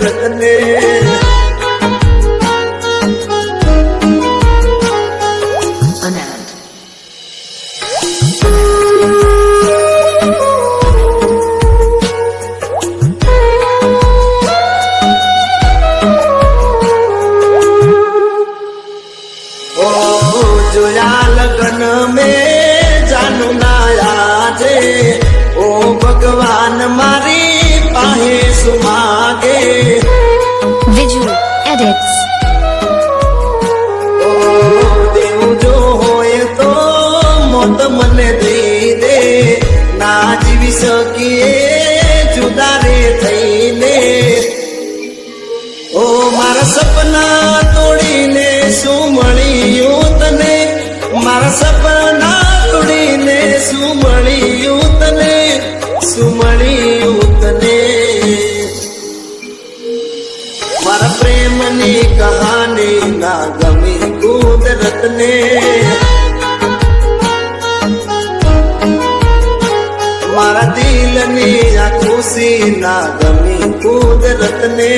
કુદરત ને જોયા લગન में जानू नाया जे ओ भगवान मारी पाहे सुमागे Visual edits. ओ देव जो होए तो मोत मने दे दे ना जीवी सकीए जुदा रे थईने ओ मारा सपना तोड़ीने શું મળ્યું તને મારા સપના તોડીને શું મળ્યું તને શું મળ્યું તને મારા પ્રેમની કહાની ના ગમી કુદરતને મારા દિલની આ ખુશી ના ગમી કુદરતને